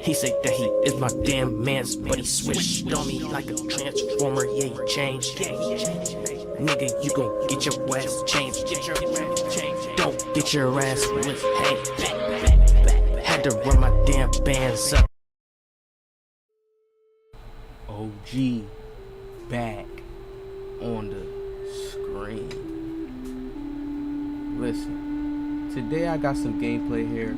He said that he is my damn mans, but he switched on me like a transformer. Yeah, he changed. Nigga, you gon' get your ass changed. Don't get your ass with hey. Had to run my damn bands up. OG back on the screen. Listen, today I got some gameplay here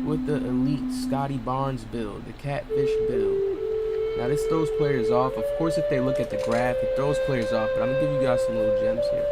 with the elite Scotty Barnes build, the Catfish build. Now this throws players off. Of course, if they look at the graph, it throws players off, but I'm gonna give you guys some little gems here.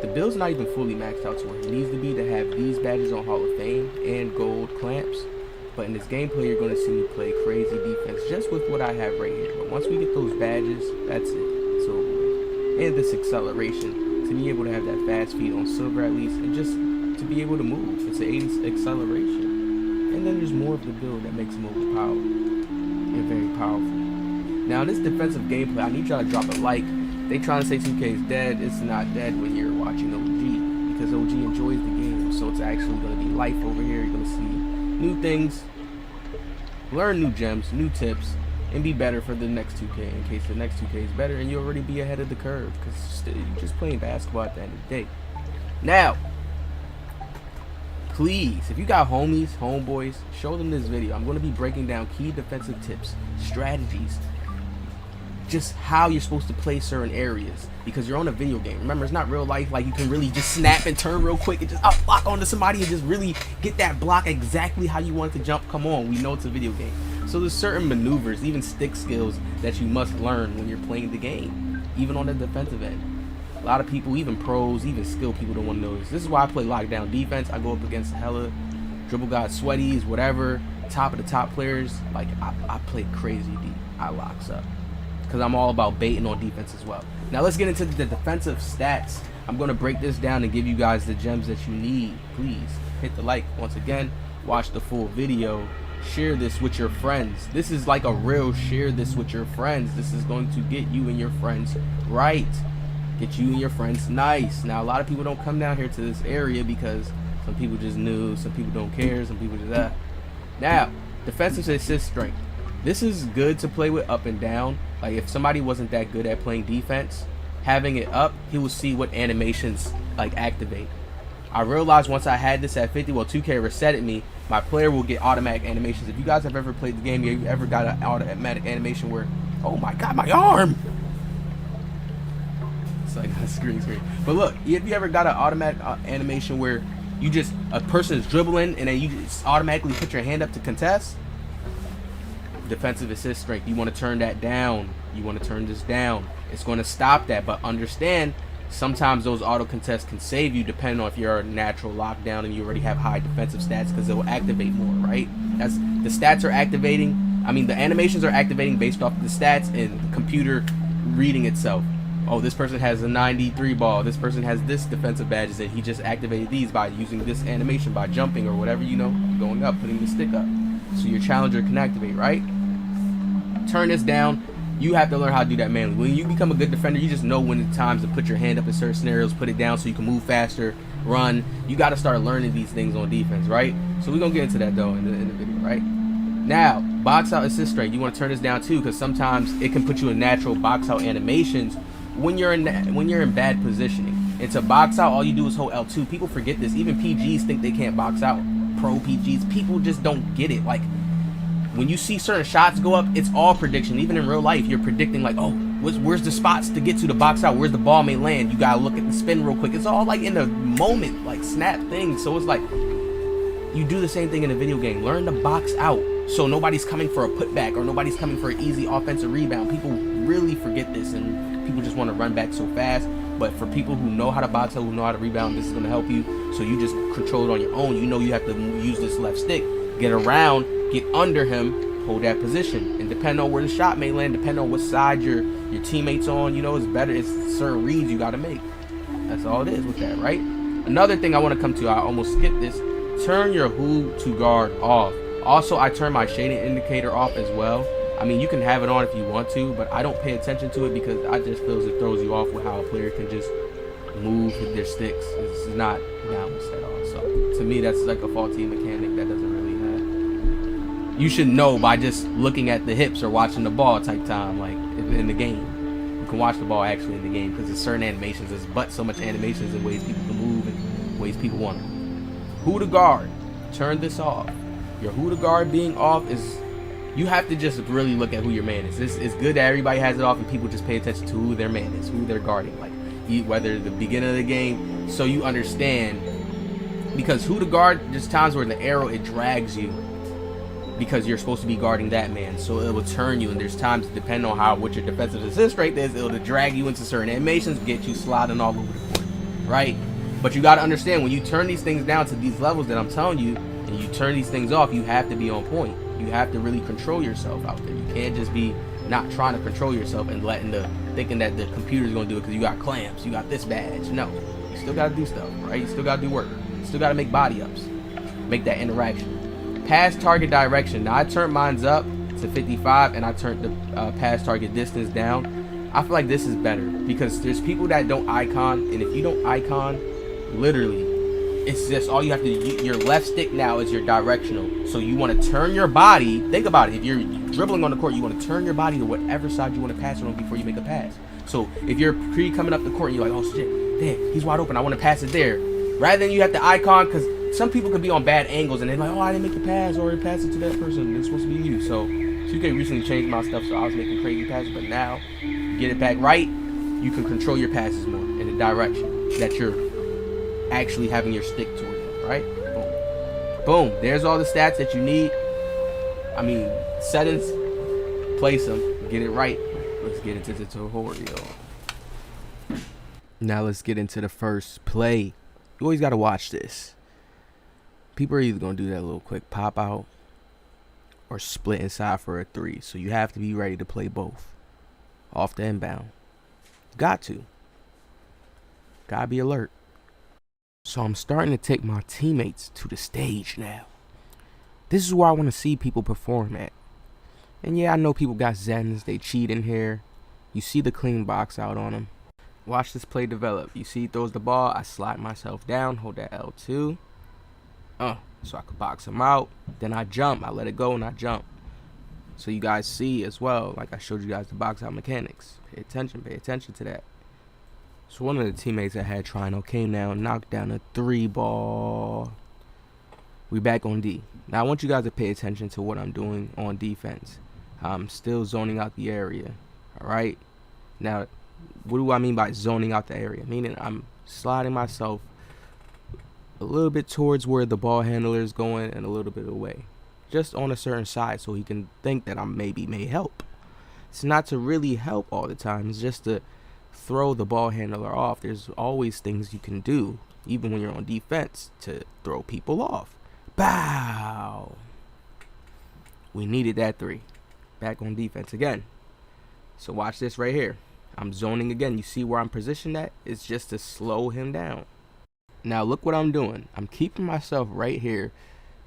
The build's not even fully maxed out to where it needs to be to have these badges on Hall of Fame and gold clamps. But in this gameplay, you're going to see me play crazy defense just with what I have right here. But once we get those badges, that's it. It's over with. And this acceleration, to be able to have that fast feet on silver at least, and just to be able to move. It's an 80s acceleration. And then there's more of the build that makes him overpowered and very powerful. Now, in this defensive gameplay, I need y'all to drop a like. They trying to say 2K is dead. It's not dead when you're watching OG, because OG enjoys the game. So it's actually going to be life over here. You're going to see new things, learn new gems, new tips, and be better for the next 2K in case the next 2K is better and you'll already be ahead of the curve, because you're just playing basketball at the end of the day. Now, please, if you got homies, homeboys, show them this video. I'm going to be breaking down key defensive tips, strategies, just how you're supposed to play certain areas, because you're on a video game. Remember, it's not real life. Like, you can really just snap and turn real quick and just block onto somebody and just really get that block exactly how you want it to jump. Come on, we know it's a video game. So there's certain maneuvers, even stick skills, that you must learn when you're playing the game, even on the defensive end. A lot of people, even pros, even skilled people, don't want to know this. This is why I play lockdown defense. I go up against hella dribble guys, sweaties, whatever, top of the top players. Like, I play crazy deep. I locks up, because I'm all about baiting on defense as well. Now let's get into the defensive stats. I'm going to break this down and give you guys the gems that you need. Please hit the like once again, watch the full video, share this with your friends. This is like a real share this with your friends. This is going to get you and your friends right. Get you and your friends nice. Now a lot of people don't come down here to this area because some people just new, some people don't care, some people just Now, defensive assist strength. This is good to play with up and down. Like, if somebody wasn't that good at playing defense, having it up, he will see what animations like activate. I realized once I had this at 50, well, 2K resetted me, my player will get automatic animations. If you guys have ever played the game, you ever got an automatic animation where, oh my god, my arm! It's like a screen. But look, if you ever got an automatic animation where you just, a person is dribbling and then you just automatically put your hand up to contest, defensive assist strength, you want to turn that down. You want to turn this down. It's going to stop that, but understand sometimes those auto contests can save you depending on if you're a natural lockdown and you already have high defensive stats, because they'll activate more, right? That's the stats are activating. I mean, the animations are activating based off the stats and the computer reading itself. Oh, this person has a 93 ball. This person has this defensive badges, and he just activated these by using this animation, by jumping or whatever, you know, going up, putting the stick up. So your challenger can activate, right? Turn this down. You have to learn how to do that manually. When you become a good defender, you just know when it's times to put your hand up in certain scenarios, put it down so you can move faster, run. You got to start learning these things on defense, right? So we're going to get into that, though, in the video, right? Now, box out assist strength. You want to turn this down, too, because sometimes it can put you in natural box out animations when you're in bad positioning. And to box out, all you do is hold L2. People forget this. Even PGs think they can't box out. Pro PGs. People just don't get it. Like, when you see certain shots go up, it's all prediction. Even in real life, you're predicting like, oh, where's the spots to get to box out? Where's the ball may land? You gotta look at the spin real quick. It's all like in the moment, like snap things. So it's like, you do the same thing in a video game. Learn to box out so nobody's coming for a putback or nobody's coming for an easy offensive rebound. People really forget this, and people just want to run back so fast. But for people who know how to box out, who know how to rebound, this is going to help you. So you just control it on your own. You know you have to use this left stick, get around, get under him, hold that position, and depending on where the shot may land, depending on what side your teammate's on, you know, it's better. It's certain reads you got to make. That's all it is with that, right? Another thing I want to come to, I almost skipped this. Turn your who to guard off. Also, I turn my shading indicator off as well. I mean, you can have it on if you want to, but I don't pay attention to it because I just feel it throws you off with how a player can just move with their sticks. It's not balanced at all. So to me, that's like a faulty mechanic that doesn't really you should know by just looking at the hips or watching the ball type time, like in the game. You can watch the ball actually in the game because there's certain animations. There's but so much animations and ways people can move and ways people want to. Who to guard? Turn this off. Your who to guard being off is, you have to just really look at who your man is. It's good that everybody has it off and people just pay attention to who their man is, who they're guarding. Like whether the beginning of the game, so you understand. Because who to guard, there's times where the arrow, it drags you because you're supposed to be guarding that man, so it will turn you. And there's times, depending on what your defensive assist rate is, it'll drag you into certain animations, get you sliding all over the court, right? But you got to understand, when you turn these things down to these levels that I'm telling you, and you turn these things off, you have to be on point. You have to really control yourself out there. You can't just be not trying to control yourself and thinking that the computer's gonna do it because you got clamps, you got this badge. No, you still gotta do stuff, right? You still gotta do work. You still gotta make body ups, make that interaction. Pass target direction. Now I turned mine up to 55 and I turned the pass target distance down. I feel like this is better because there's people that don't icon, and if you don't icon, literally, it's just all you have to do. Your left stick now is your directional. So you want to turn your body. Think about it. If you're dribbling on the court, you want to turn your body to whatever side you want to pass it on before you make a pass. So if you're coming up the court and you're like, oh shit, damn, he's wide open, I want to pass it there. Rather than you have to icon, because some people can be on bad angles and they're like, oh, I didn't make the pass, or pass it to that person. It's supposed to be you. So 2K recently changed my stuff, so I was making crazy passes. But now, you get it back right, you can control your passes more in the direction that you're actually having your stick toward it, right? Boom. Boom. There's all the stats that you need. I mean, settings, place them, get it right. Let's get into the tutorial. Now let's get into the first play. You always got to watch this. People are either going to do that little quick pop out or split inside for a three. So you have to be ready to play both. Off the inbound. Got to be alert. So I'm starting to take my teammates to the stage now. This is where I want to see people perform at. And yeah, I know people got Zens, they cheat in here. You see the clean box out on them. Watch this play develop. You see he throws the ball, I slide myself down, hold that L2. So I could box him out. Then I jump, I let it go and I jump. So you guys see as well, like I showed you guys the box out mechanics. Pay attention to that. So one of the teammates that had Trino came down, knocked down a 3 ball. We back on D. Now I want you guys to pay attention to what I'm doing on defense. I'm still zoning out the area. Alright? Now, what do I mean by zoning out the area? Meaning I'm sliding myself a little bit towards where the ball handler is going and a little bit away. Just on a certain side so he can think that I may help. It's not to really help all the time. It's just to throw the ball handler off. There's always things you can do, even when you're on defense, to throw people off. Bow. We needed that 3. Back on defense again. So watch this right here. I'm zoning again. You see where I'm positioned at? It's just to slow him down. Now look what I'm doing. I'm keeping myself right here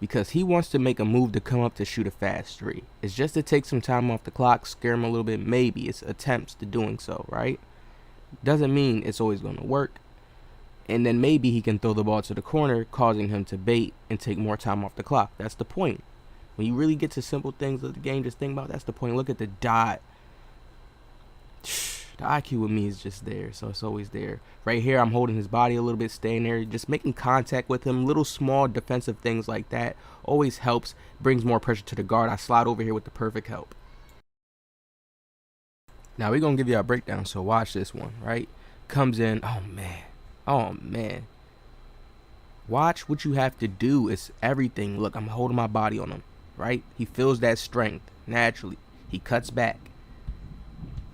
because he wants to make a move to come up to shoot a fast 3. It's just to take some time off the clock, scare him a little bit. Maybe it's attempts to doing so, right? Doesn't mean it's always going to work. And then maybe he can throw the ball to the corner, causing him to bait and take more time off the clock. That's the point. When you really get to simple things of the game, just think about that's the point. Look at the dot. The IQ with me is just there, so it's always there. Right here, I'm holding his body a little bit, staying there, just making contact with him. Little small defensive things like that always helps, brings more pressure to the guard. I slide over here with the perfect help. Now we're going to give you a breakdown, so watch this one, right? Comes in, oh man. Watch what you have to do. It's everything. Look, I'm holding my body on him, right? He feels that strength naturally. He cuts back.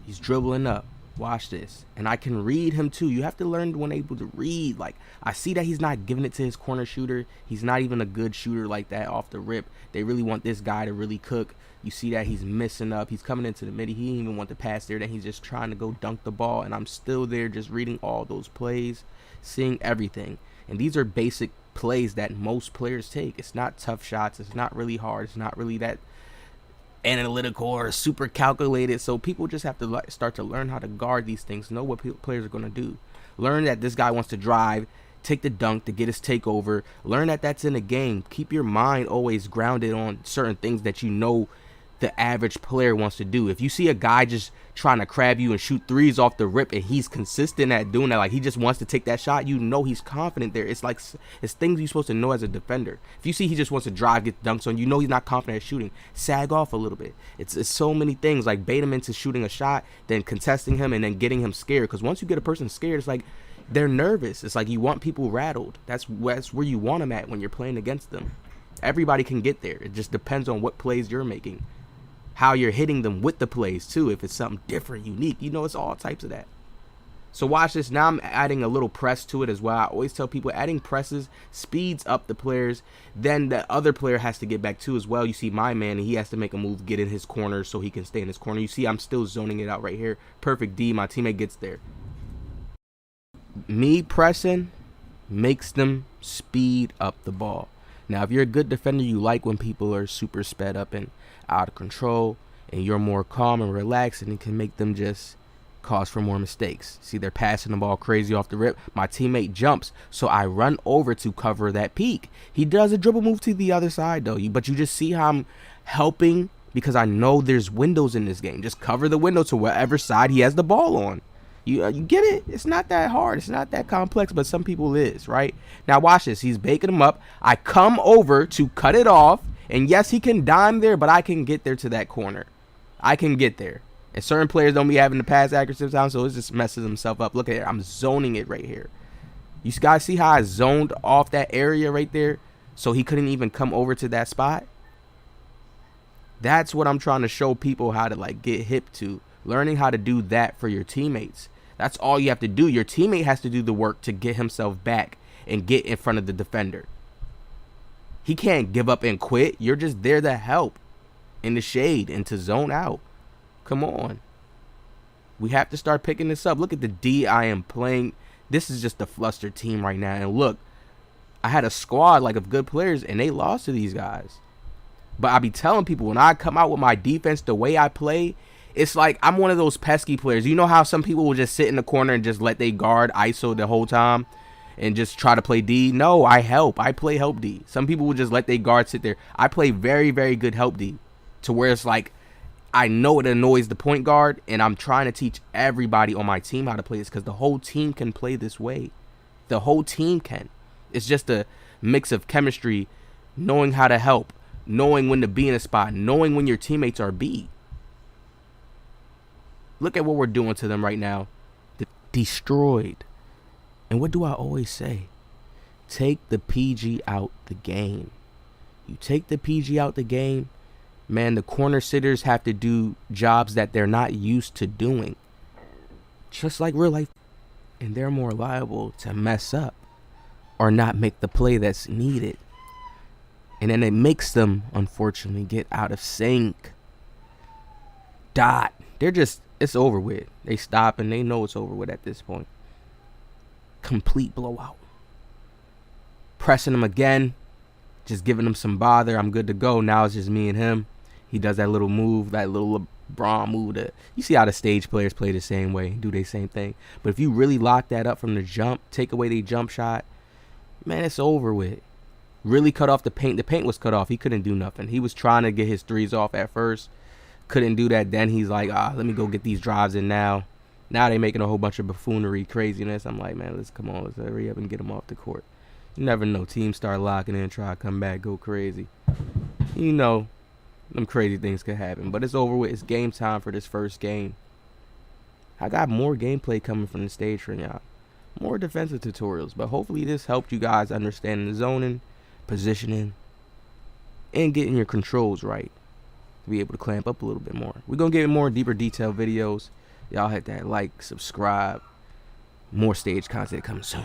He's dribbling up. Watch this. And I can read him too. You have to learn when able to read. Like, I see that he's not giving it to his corner shooter. He's not even a good shooter like that off the rip. They really want this guy to really cook. You see that he's missing up. He's coming into the midi. He didn't even want to pass there. Then he's just trying to go dunk the ball. And I'm still there just reading all those plays, seeing everything. And these are basic plays that most players take. It's not tough shots. It's not really hard. It's not really that analytical or super calculated. So people just have to start to learn how to guard these things, know what players are going to do, learn that this guy wants to drive, take the dunk to get his takeover. Learn that that's in a game. Keep your mind always grounded on certain things that you know the average player wants to do. If you see a guy just trying to crab you and shoot threes off the rip and he's consistent at doing that, like he just wants to take that shot, you know he's confident there. It's like, it's things you're supposed to know as a defender. If you see he just wants to drive, get dunks on, you know he's not confident at shooting. Sag off a little bit. It's so many things, like bait him into shooting a shot, then contesting him, and then getting him scared. Because once you get a person scared, it's like they're nervous. It's like you want people rattled. That's where you want them at when you're playing against them. Everybody can get there. It just depends on what plays you're making, how you're hitting them with the plays too. If it's something different, unique, you know, it's all types of that. So watch this. Now I'm adding a little press to it as well. I always tell people adding presses speeds up the players. Then the other player has to get back too as well. You see my man, and he has to make a move, get in his corner so he can stay in his corner. You see I'm still zoning it out right here. Perfect D. My teammate gets there. Me pressing makes them speed up the ball. Now, if you're a good defender, you like when people are super sped up and out of control, and you're more calm and relaxed, and it can make them just cause for more mistakes. See, they're passing the ball crazy off the rip. My teammate jumps, so I run over to cover that peak. He does a dribble move to the other side, though. But you just see how I'm helping because I know there's windows in this game. Just cover the window to whatever side he has the ball on. You get it? It's not that hard. It's not that complex, but some people is, right? Now watch this. He's baking him up. I come over to cut it off, and yes, he can dime there, but I can get there to that corner. I can get there. And certain players don't be having the pass accuracy sometimes, so it just messes himself up. Look at it. I'm zoning it right here. You guys see how I zoned off that area right there so he couldn't even come over to that spot? That's what I'm trying to show people how to like get hip to. Learning how to do that for your teammates. That's all you have to do. Your teammate has to do the work to get himself back and get in front of the defender. He can't give up and quit. You're just there to help in the shade and to zone out. Come on. We have to start picking this up. Look at the D I am playing. This is just a flustered team right now. And look, I had a squad like of good players, and they lost to these guys. But I be telling people, when I come out with my defense, the way I play, it's like I'm one of those pesky players. You know how some people will just sit in the corner and just let they guard ISO the whole time and just try to play D? No, I help. I play help D. Some people will just let they guard sit there. I play very, very good help D, to where it's like I know it annoys the point guard, and I'm trying to teach everybody on my team how to play this, because the whole team can play this way. The whole team can. It's just a mix of chemistry, knowing how to help, knowing when to be in a spot, knowing when your teammates are beat. Look at what we're doing to them right now. Destroyed. And what do I always say? Take the PG out the game. You take the PG out the game, man, the corner sitters have to do jobs that they're not used to doing. Just like real life. And they're more liable to mess up or not make the play that's needed. And then it makes them, unfortunately, get out of sync. They're just, it's over with. They stop and they know it's over with at this point. Complete blowout. Pressing him again. Just giving him some bother. I'm good to go. Now it's just me and him. He does that little move, that little LeBron move. That you see how the stage players play the same way, do the same thing. But if you really lock that up from the jump, take away the jump shot, man, it's over with. Really cut off the paint. The paint was cut off. He couldn't do nothing. He was trying to get his threes off at first. Couldn't do that. Then he's like, let me go get these drives in now. Now they making a whole bunch of buffoonery, craziness. I'm like, man, let's hurry up and get him off the court. You never know. Teams start locking in, try to come back, go crazy. You know, them crazy things could happen. But it's over with. It's game time for this first game. I got more gameplay coming from the stage for y'all. More defensive tutorials. But hopefully this helped you guys understand the zoning, positioning, and getting your controls right. To be able to clamp up a little bit more. We're going to get more deeper detailed videos. Y'all hit that like, subscribe. More stage content coming soon.